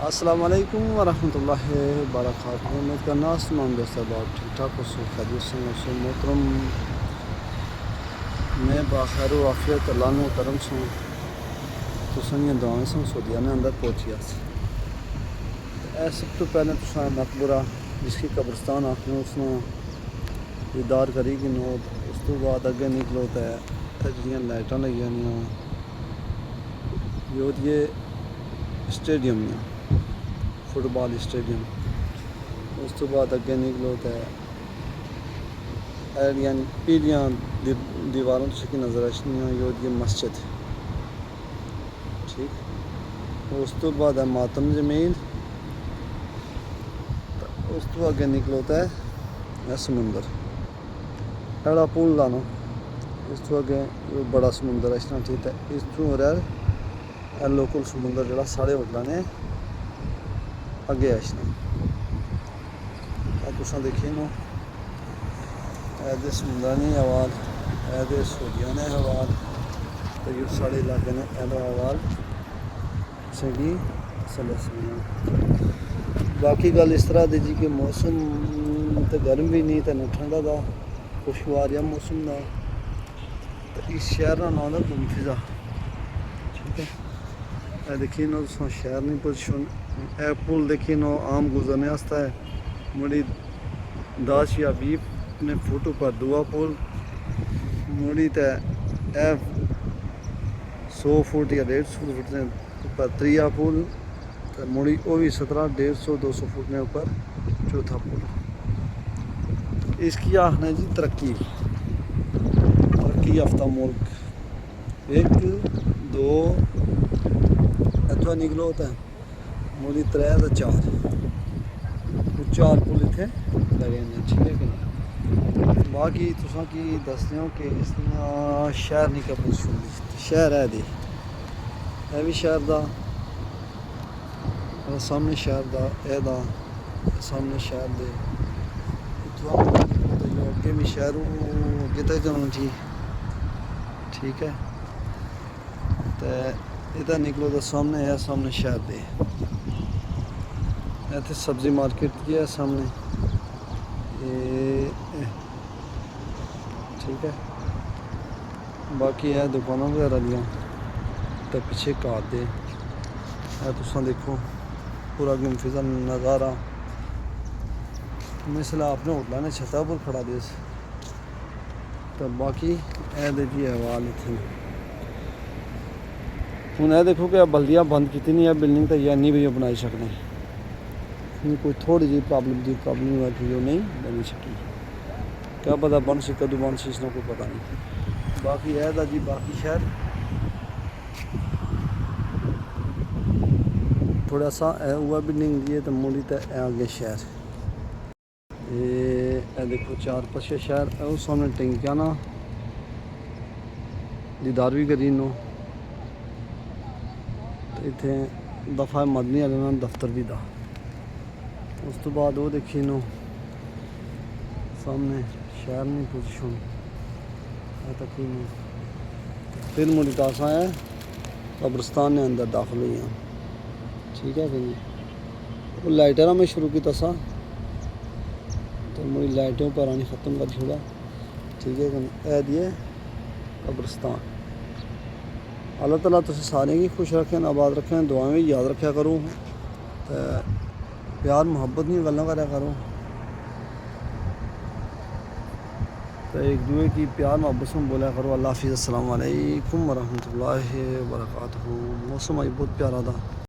السلام علیکم ورحمۃ اللہ وبرکاتہ۔ امید کرنا تمام دوست احباب ٹھیک ٹھاک ہو، خیریت سے محترم میں باخیر و عافیت اللہ نے کرم سوں تو سنیاں دعائیں سوں سعودیہ اندر پہنچیا اے سب تو پہلے تو مقبرہ جس کی قبرستان آخر اس نے دیدار کری کہ نو اس تو بعد اگے نکلو تو جڑیاں لائٹاں لگی ہوئی یہ اسٹیڈیم فٹ بال اسٹیڈیم، اس تو بعد اگے نکلو تو پیلیاں دیواروں تو شکی نظر آشنیاں یہ مسجد ٹھیک۔ اس تو بعد ہے ماتم جمیل، اس تو اگے نکلو تو ہے سمندر ایڑا پول لانو، اس تو اگے بڑا سمندر ہے ٹھیک ہے۔ اس تو رہ لوکل سمندر جڑا ساڑھے ہوٹلاں نے اگے اشنا تساں دیکھیے نو دے سمندرانی حوال دے سعودیانے حوال تو یہ ساڑھے علاقے نے ایڈا حوال سنگی باقی گل اس طرح دی جی کہ موسم تو گرم بھی نہیں تو نہ ٹھنڈا دا خوشگوار موسم دا تو اس شہر کا نام ہے گمفزا ٹھیک ہے۔ دیکھیے نو تساں شہر نہیں پوزیشن اے پل دیکھیے نو عام گزرنے واسطے ہے مڑی 10 یا 20 نے فٹ اوپر دعا پل مڑی تے اے 100 فٹ یا 150 فٹ نے اوپر تریا پل تو مڑی وہ بھی 17 150 200 فٹ نے اوپر چوتھا پل۔ اس کی آخنا جی ترقی یافتہ ملک 1 2 اتھوا نکلو تو مڑی 3 تو 4 پل اتنے لگے ہیں ٹھیک ہے کہ نہیں۔ باقی تساں کی دستے ہو کہ اس شہر نہیں کا پوزیشن شہر ہے دی اے بھی شہر دا سامنے شہر دا اے دا سامنے شہر دے اتوا اگے بھی شہر اگے تک جانا جی ٹھیک ہے۔ تو ادھر نکلو تو سامنے ہے سامنے شہر دے ایتھے سبزی مارکیٹ کی ہے سامنے ٹھیک ہے۔ باقی ہے دکانوں وغیرہ دیا تو پیچھے کار دے تساں دیکھو پورا گمفزا نظارہ مثلا اپنے ہوٹلوں نے چھتہ پر کھڑا دیس تو باقی اے دے جی حوال اتنے ہوں اے دیکھو کہ بلدیاں بند کی نہیں ہے بلڈنگ تو یہ نہیں بھی بنائی سکتے کوئی تھوڑی جی پرابلم ہوا کہ وہ نہیں بنی سکی کیا پتہ بن سی کدو بن سی اس نے کوئی پتہ نہیں۔ باقی اے دا جی باقی شہر تھوڑا سا ہوا بلڈنگ دیے تو موڑی تے آگے شہر اے دیکھو 4 پچھے شہر اس سامنے ٹینکیاں نا دیدار بھی کری نو اتنے دفعہ مدنی والے دفتر بھی دا اس تو بعد وہ دیکھی نو سامنے شہر نہیں پوزیشن تک پھر مڑی تاساں ہے قبرستان نے اندر داخل ہوئی ہیں ٹھیک ہے کہ نہیں۔ لائٹر میں شروع کی تسا تو مڑی لائٹوں پر آنی ختم کر چھوڑا ٹھیک ہے کہ نہیں۔ اے دیے قبرستان اللہ تعالیٰ تسی سارے کی خوش رکھیں آباد رکھیں دعائیں بھی یاد رکھا کرو تو پیار محبت نہیں گلاں کریا کرو تو ایک دوسرے کی پیار محبت سے بولا کرو۔ اللہ حافظ، السلام علیکم ورحمۃ اللہ وبرکاتہ۔ موسم آئی بہت پیارا تھا۔